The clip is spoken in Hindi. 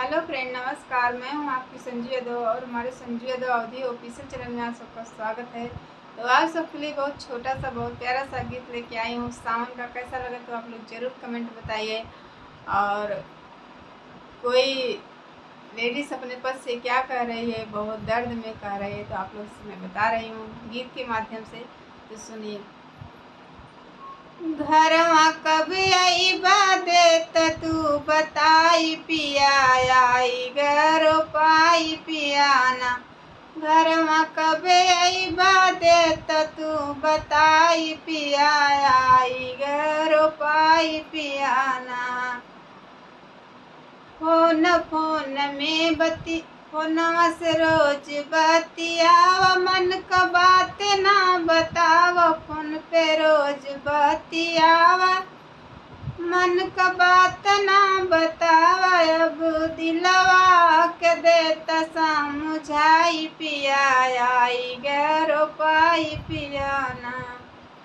हेलो फ्रेंड, नमस्कार। मैं हूं आपकी संजू यादव और हमारे संजू यादव अवधि ऑफिशियल चैनल में आप सबका स्वागत है। तो आप सबके लिए बहुत छोटा सा बहुत प्यारा सा गीत लेके आई हूँ। सावन का कैसा लगा तो आप लोग ज़रूर कमेंट बताइए। और कोई लेडीज़ अपने पति से क्या कह रही है, बहुत दर्द में कह रही है, तो आप लोग से मैं बता रही हूँ गीत के माध्यम से। तो सुनिए। घरवा कब अइबा देत तू बताई पिया, आई गरो पाई पियाना। घरवा कब अइबा देत तू बताई पिया, आई गरो पाई पियाना। फोन में फोनवा से रोज बतियावा, मन का बात ना बतावा। फोन पे रोज बतियावा, मन का बात ना बतावा। अब दिलवा के देता समझाई पिया, आई गरो पाई पियाना।